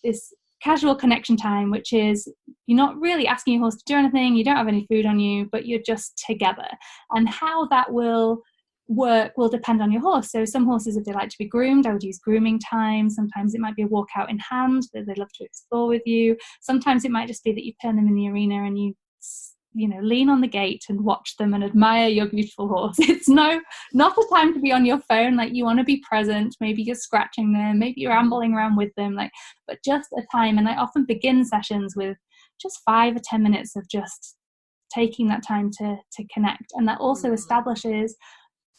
this casual connection time, which is you're not really asking your horse to do anything, you don't have any food on you, but you're just together. And how that will work will depend on your horse. So some horses, if they like to be groomed, I would use grooming time. Sometimes it might be a walk out in hand that they'd love to explore with you. Sometimes it might just be that you turn them in the arena and you lean on the gate and watch them and admire your beautiful horse. It's not a time to be on your phone. Like, you want to be present. Maybe you're scratching them, maybe you're ambling around with them, but just a time. And I often begin sessions with just 5 or 10 minutes of just taking that time to connect. And that also establishes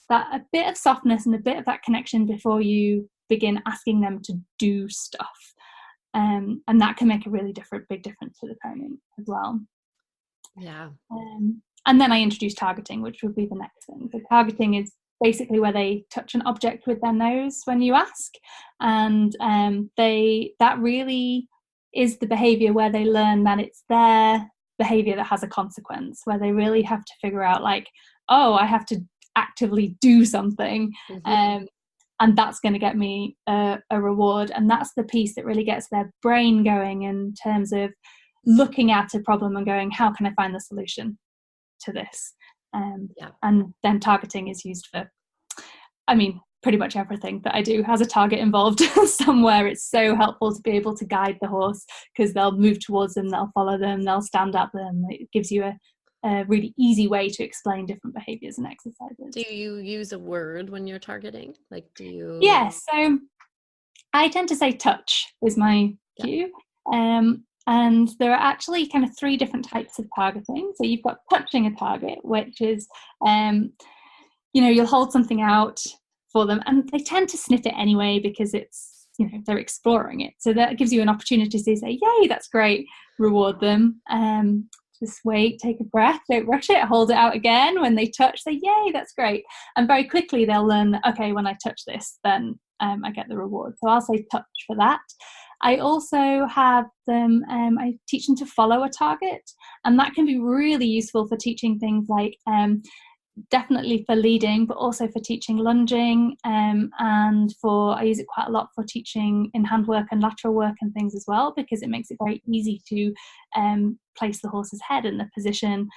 that a bit of softness and a bit of that connection before you begin asking them to do stuff. And that can make a really big difference to the training as well. Yeah. And then I introduce targeting, which would be the next thing. So targeting is basically where they touch an object with their nose when you ask. And that really is the behavior where they learn that it's their behavior that has a consequence, where they really have to figure out, like, oh, I have to actively do something, and that's going to get me a reward. And that's the piece that really gets their brain going in terms of looking at a problem and going, how can I find the solution to this? And then targeting is used for, pretty much everything that I do has a target involved somewhere. It's so helpful to be able to guide the horse, because they'll move towards them, they'll follow them, they'll stand at them. It gives you a really easy way to explain different behaviors and exercises. Do you use a word when you're targeting? Like, do you? Yes. So I tend to say touch is my cue. And there are actually kind of 3 different types of targeting. So you've got touching a target, which is, you'll hold something out for them, and they tend to sniff it anyway, because it's, they're exploring it. So that gives you an opportunity to say, yay, that's great, reward them. Just wait, take a breath, don't rush it, hold it out again. When they touch, say, yay, that's great. And very quickly they'll learn that, okay, when I touch this, then I get the reward. So I'll say touch for that. I also have them, I teach them to follow a target, and that can be really useful for teaching things like, definitely for leading, but also for teaching lunging, and I use it quite a lot for teaching in hand work and lateral work and things as well, because it makes it very easy to place the horse's head in the position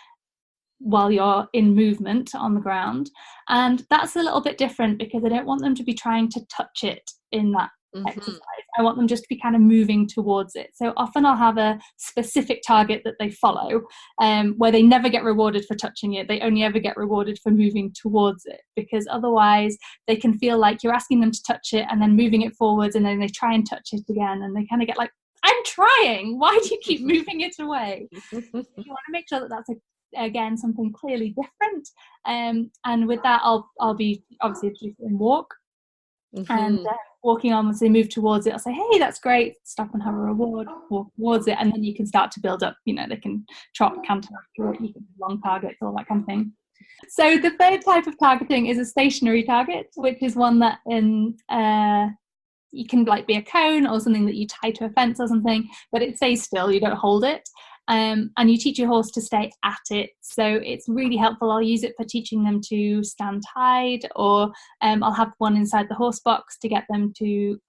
while you're in movement on the ground. And that's a little bit different, because I don't want them to be trying to touch it in that exercise. I want them just to be kind of moving towards it. So often I'll have a specific target that they follow, where they never get rewarded for touching it. They only ever get rewarded for moving towards it, because otherwise they can feel like you're asking them to touch it and then moving it forwards, and then they try and touch it again, and they kind of get like, I'm trying, why do you keep moving it away? You want to make sure that that's again something clearly different, and with that I'll be obviously in walk, and walking on, once they move towards it, I'll say, hey, that's great, stop and have a reward, walk towards it, and then you can start to build up, they can trot, canter after it, you can do long targets, all that kind of thing. So the third type of targeting is a stationary target, which is one that you can like be a cone or something that you tie to a fence or something, but it stays still, you don't hold it. And you teach your horse to stay at it. So it's really helpful. I'll use it for teaching them to stand tied, or I'll have one inside the horse box to get them to,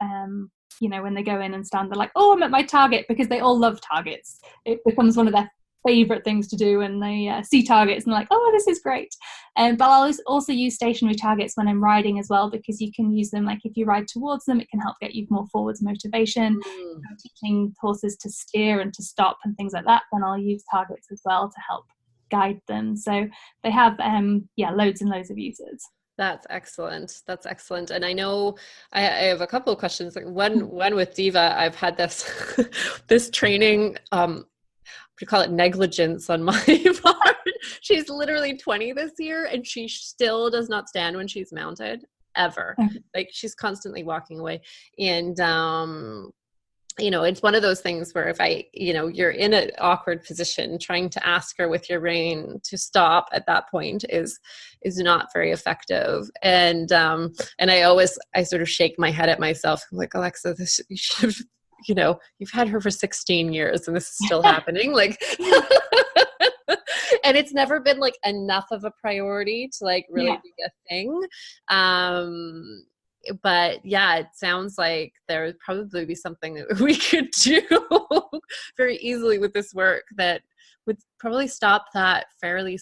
when they go in and stand, they're like, oh, I'm at my target, because they all love targets. It becomes one of their favorite things to do when they see targets and like, oh, this is great. But I'll also use stationary targets when I'm riding as well, because you can use them, like if you ride towards them, it can help get you more forwards motivation. If I'm teaching horses to steer and to stop and things like that, then I'll use targets as well to help guide them. So they have loads and loads of uses. That's excellent. That's excellent. And I know I have a couple of questions. Like one with Diva, I've had this training, we call it negligence on my part. She's literally 20 this year, and she still does not stand when she's mounted, ever. Like she's constantly walking away. And, it's one of those things where if you're in an awkward position, trying to ask her with your rein to stop at that point is not very effective. And I sort of shake my head at myself. I'm like, Alexa, you should have, you've had her for 16 years and this is still happening. Like, and it's never been like enough of a priority to like really be a thing. But yeah, it sounds like there would probably be something that we could do very easily with this work that would probably stop that fairly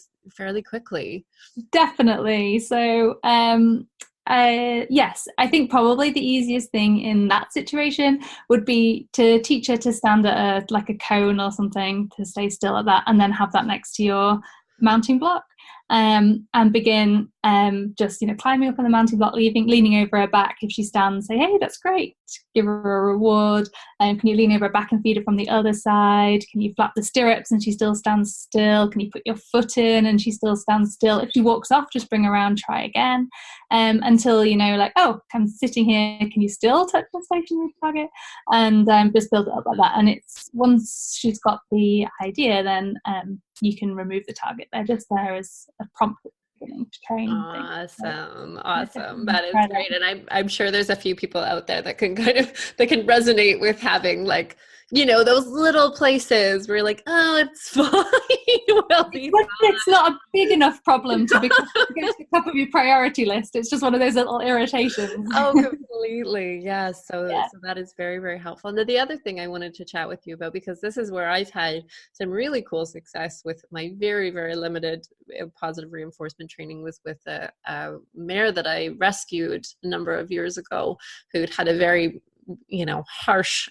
quickly. Definitely. So, yes, I think probably the easiest thing in that situation would be to teach her to stand at a cone or something, to stay still at that, and then have that next to your mounting block, and begin just climbing up on the mounting block, leaning over her back. If she stands, say, hey, that's great, give her a reward. Can you lean over her back and feed her from the other side? Can you flap the stirrups and she still stands still? Can you put your foot in and she still stands still? If she walks off, just bring her around, try again, until oh, I'm sitting here, can you still touch the stationary target? And just build it up like that. And it's once she's got the idea, then you can remove the target. They're just there as a prompt at the beginning to train. Awesome. That is great. And I'm sure there's a few people out there that can resonate with having those little places where you're like, oh, it's fine. It's not a big enough problem to get to the top of your priority list. It's just one of those little irritations. Oh, completely. Yes. So that is very, very helpful. And the other thing I wanted to chat with you about, because this is where I've had some really cool success with my very, very limited positive reinforcement training, was with a mare that I rescued a number of years ago, who'd had a very, harsh,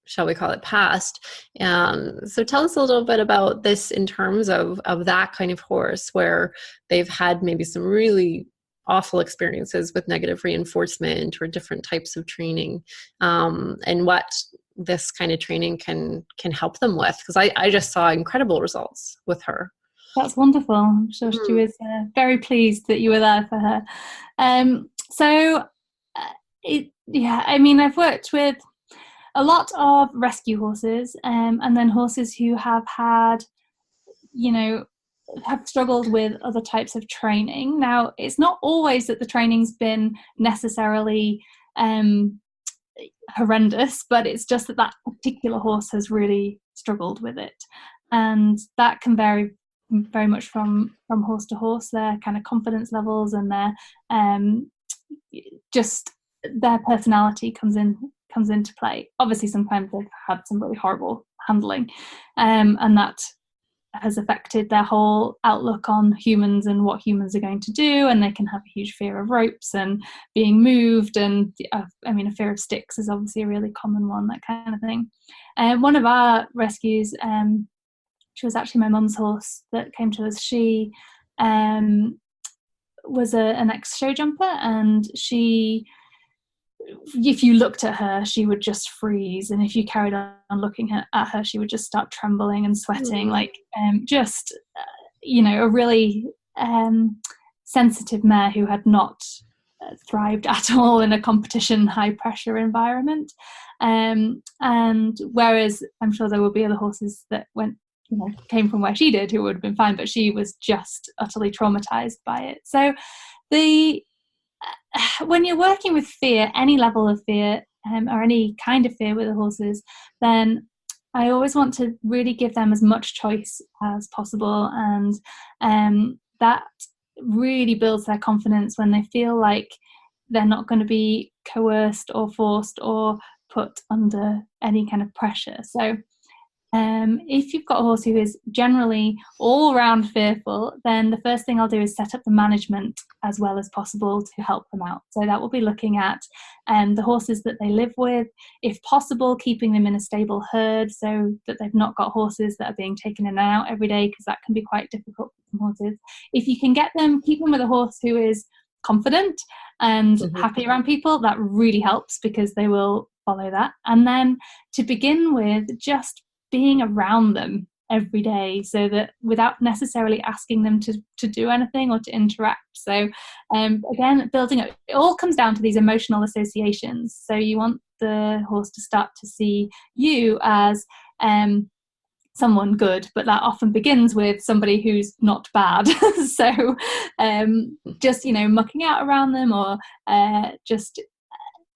shall we call it, past. So tell us a little bit about this in terms of that kind of horse where they've had maybe some really awful experiences with negative reinforcement or different types of training, and what this kind of training can help them with. Because I just saw incredible results with her. That's wonderful. I'm sure she was very pleased that you were there for her. I've worked with a lot of rescue horses, and then horses who have had, have struggled with other types of training. Now, it's not always that the training's been necessarily horrendous, but it's just that particular horse has really struggled with it. And that can vary very much from horse to horse, their kind of confidence levels and their just their personality comes into play. Obviously, sometimes they've had some really horrible handling, and that has affected their whole outlook on humans and what humans are going to do, and they can have a huge fear of ropes and being moved, and a fear of sticks is obviously a really common one, that kind of thing. One of our rescues, she was actually my mum's horse that came to us. She was an ex-show jumper, and if you looked at her, she would just freeze, and if you carried on looking at her, she would just start trembling and sweating, a really sensitive mare who had not thrived at all in a competition, high pressure environment. And whereas I'm sure there will be other horses that came from where she did who would have been fine, but she was just utterly traumatized by it. So when you're working with fear, any level of fear, or any kind of fear with the horses, then I always want to really give them as much choice as possible, and that really builds their confidence when they feel like they're not going to be coerced or forced or put under any kind of pressure. So if you've got a horse who is generally all round fearful, then the first thing I'll do is set up the management as well as possible to help them out. So that will be looking at the horses that they live with, if possible, keeping them in a stable herd so that they've not got horses that are being taken in and out every day, because that can be quite difficult for some horses. If you can get them, keep them with a horse who is confident and happy around people, that really helps because they will follow that. And then to begin with, just being around them every day, so that without necessarily asking them to do anything or to interact. So again, building up, it all comes down to these emotional associations. So you want the horse to start to see you as someone good, but that often begins with somebody who's not bad. So just mucking out around them, or just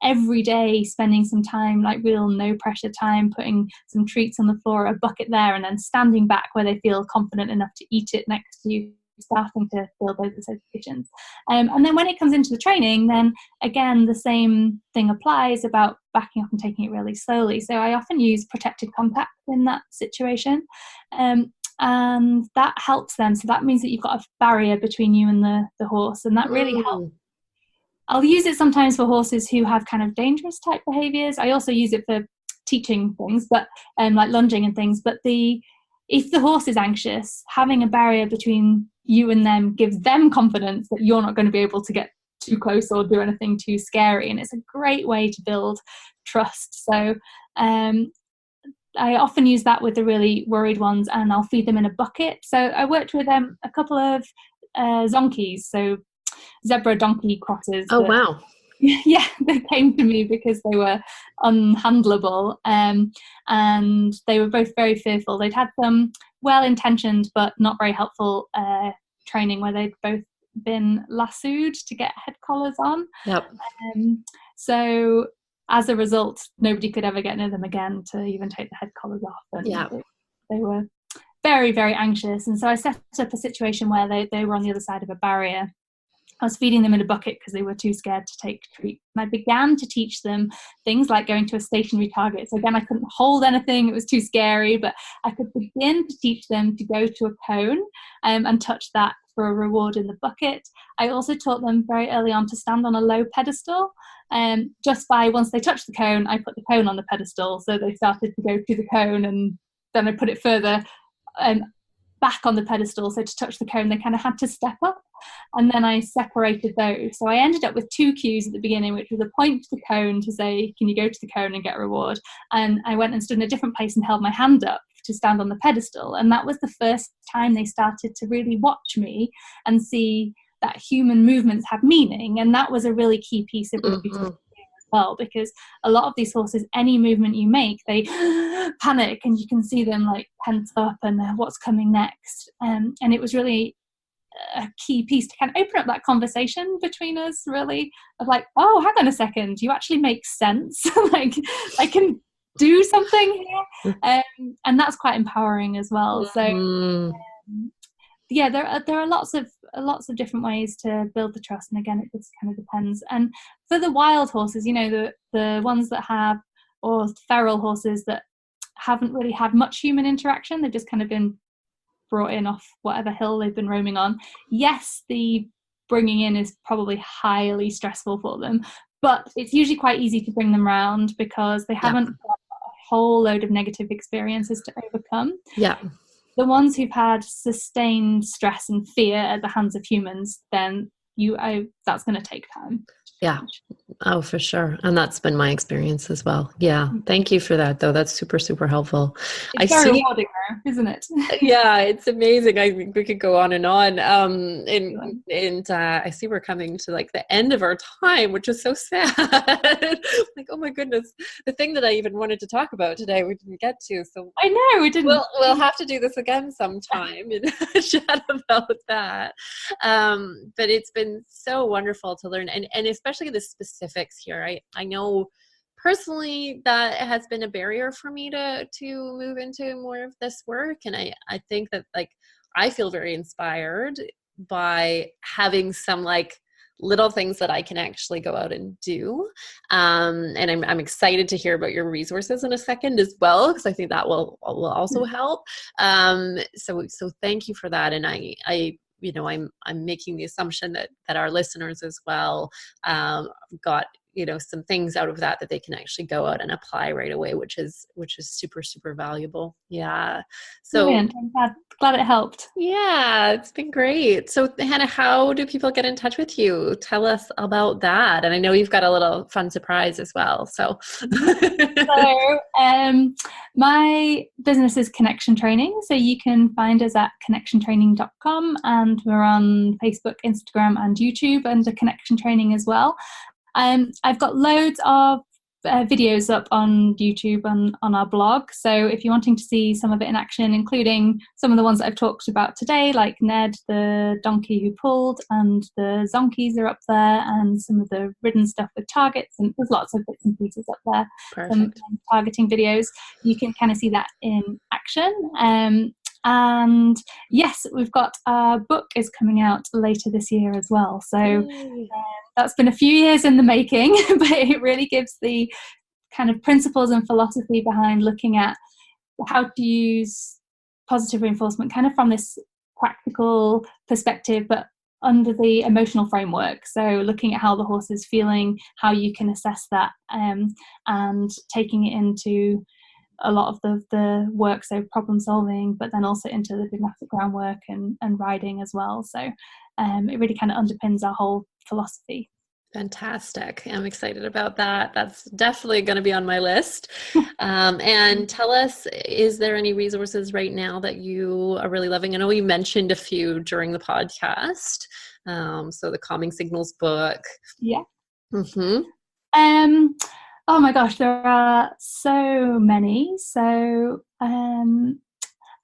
every day spending some time, like real no pressure time, putting some treats on the floor, a bucket there, and then standing back where they feel confident enough to eat it next to you, starting to build those associations. And then when it comes into the training, then again the same thing applies about backing up and taking it really slowly. So I often use protected contact in that situation, and that helps them. So that means that you've got a barrier between you and the horse, and that really helps. I'll use it sometimes for horses who have kind of dangerous type behaviors. I also use it for teaching things, but like lunging and things. But if the horse is anxious, having a barrier between you and them gives them confidence that you're not going to be able to get too close or do anything too scary. And it's a great way to build trust. So I often use that with the really worried ones, and I'll feed them in a bucket. So I worked with a couple of zonkies, so zebra donkey crosses. Oh, wow. Yeah, they came to me because they were unhandleable, and they were both very fearful. They'd had some well-intentioned but not very helpful training where they'd both been lassoed to get head collars on. Yep. So as a result, nobody could ever get near them again to even take the head collars off. And they were very, very anxious. And so I set up a situation where they were on the other side of a barrier. I was feeding them in a bucket because they were too scared to take treats. And I began to teach them things like going to a stationary target. So again, I couldn't hold anything. It was too scary, but I could begin to teach them to go to a cone and touch that for a reward in the bucket. I also taught them very early on to stand on a low pedestal. Just by once they touched the cone, I put the cone on the pedestal. So they started to go to the cone, and then I put it further back on the pedestal. So to touch the cone, they kind of had to step up. And then I separated those. So I ended up with 2 cues at the beginning, which was a point to the cone to say, can you go to the cone and get a reward? And I went and stood in a different place and held my hand up to stand on the pedestal. And that was the first time they started to really watch me and see that human movements have meaning. And that was a really key piece of rugby as well, because a lot of these horses, any movement you make, they panic, and you can see them like tense up and what's coming next. And it was really a key piece to kind of open up that conversation between us, really, of like, oh, hang on a second, you actually make sense. Like, I can do something here, and that's quite empowering as well. So yeah, there are lots of different ways to build the trust, and again, it just kind of depends. And for the wild horses, the ones that have, or feral horses that haven't really had much human interaction, they've just kind of been brought in off whatever hill they've been roaming on. Yes, the bringing in is probably highly stressful for them, but it's usually quite easy to bring them round because they haven't got a whole load of negative experiences to overcome. Yeah. The ones who've had sustained stress and fear at the hands of humans, then that's going to take time. Yeah. Oh, for sure. And that's been my experience as well. Yeah. Thank you for that, though. That's super, super helpful. It's very rewarding, though, isn't it? Yeah, it's amazing. I think we could go on and on. And I see we're coming to like the end of our time, which is so sad. Like, oh my goodness, the thing that I even wanted to talk about today, we didn't get to. So I know we didn't. We'll have to do this again sometime and chat about that. But it's been so wonderful to learn, and especially the specifics here. I know personally that has been a barrier for me to move into more of this work, and I think that like I feel very inspired by having some like little things that I can actually go out and do, and I'm excited to hear about your resources in a second as well, because I think that will also help. So thank you for that, and I'm making the assumption that our listeners as well got some things out of that they can actually go out and apply right away, which is super, super valuable. Yeah. So brilliant. I'm glad it helped. Yeah, it's been great. So Hannah, how do people get in touch with you? Tell us about that. And I know you've got a little fun surprise as well. So my business is Connection Training. So you can find us at connectiontraining.com, and we're on Facebook, Instagram, and YouTube under Connection Training as well. I've got loads of videos up on YouTube and on our blog. So if you're wanting to see some of it in action, including some of the ones that I've talked about today, like Ned, the donkey who pulled, and the zonkies are up there, and some of the ridden stuff with targets, and there's lots of bits and pieces up there. Perfect. Some targeting videos. You can kind of see that in action. And yes, we've got our book is coming out later this year as well. So that's been a few years in the making, but it really gives the kind of principles and philosophy behind looking at how to use positive reinforcement kind of from this practical perspective, but under the emotional framework. So looking at how the horse is feeling, how you can assess that, and taking it into a lot of the work, so problem solving, but then also into the dogmatic groundwork and riding as well. So it really kind of underpins our whole philosophy. Fantastic. I'm excited about that. That's definitely going to be on my list. And tell us, is there any resources right now that you are really loving? I know you mentioned a few during the podcast. So the Calming Signals book. Yeah. Mm-hmm. Oh my gosh, there are so many. So I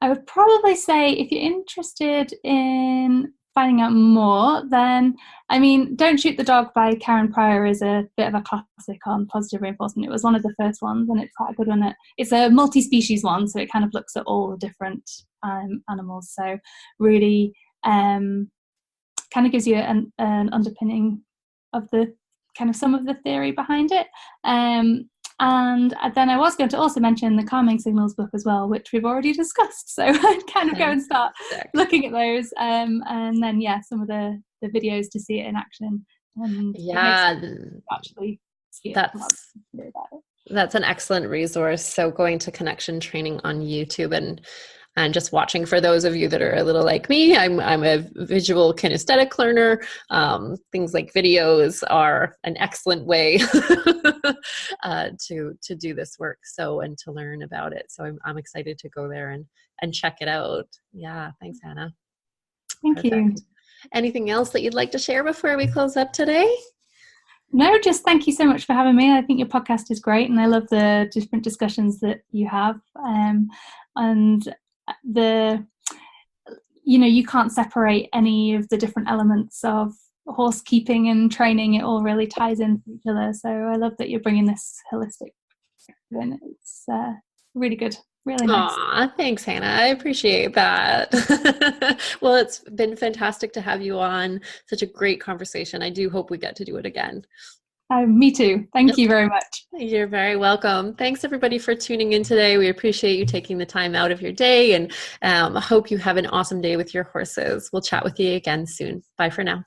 would probably say if you're interested in finding out more, then, I mean, Don't Shoot the Dog by Karen Pryor is a bit of a classic on positive reinforcement. It was one of the first ones, and it's quite a good one. It's a multi-species one, so it kind of looks at all the different animals. So really kind of gives you an underpinning of the kind of some of the theory behind it. And then I was going to also mention the Calming Signals book as well, which we've already discussed. So I'd kind of go and start looking at those. And then, some of the videos to see it in action. And actually see it. That's an excellent resource. So going to Connection Training on YouTube and just watching, for those of you that are a little like me, I'm a visual kinesthetic learner. Things like videos are an excellent way to do this work. So, and to learn about it. So I'm excited to go there and check it out. Yeah. Thanks, Hannah. Thank you. Anything else that you'd like to share before we close up today? No, just thank you so much for having me. I think your podcast is great, and I love the different discussions that you have. And you can't separate any of the different elements of horse keeping and training. It all really ties into each other. So I love that you're bringing this holistic perspective in. It's really good. Really nice. Aw, thanks, Hannah. I appreciate that. Well, it's been fantastic to have you on. Such a great conversation. I do hope we get to do it again. Me too. Thank you very much. You're very welcome. Thanks everybody for tuning in today. We appreciate you taking the time out of your day, and I hope you have an awesome day with your horses. We'll chat with you again soon. Bye for now.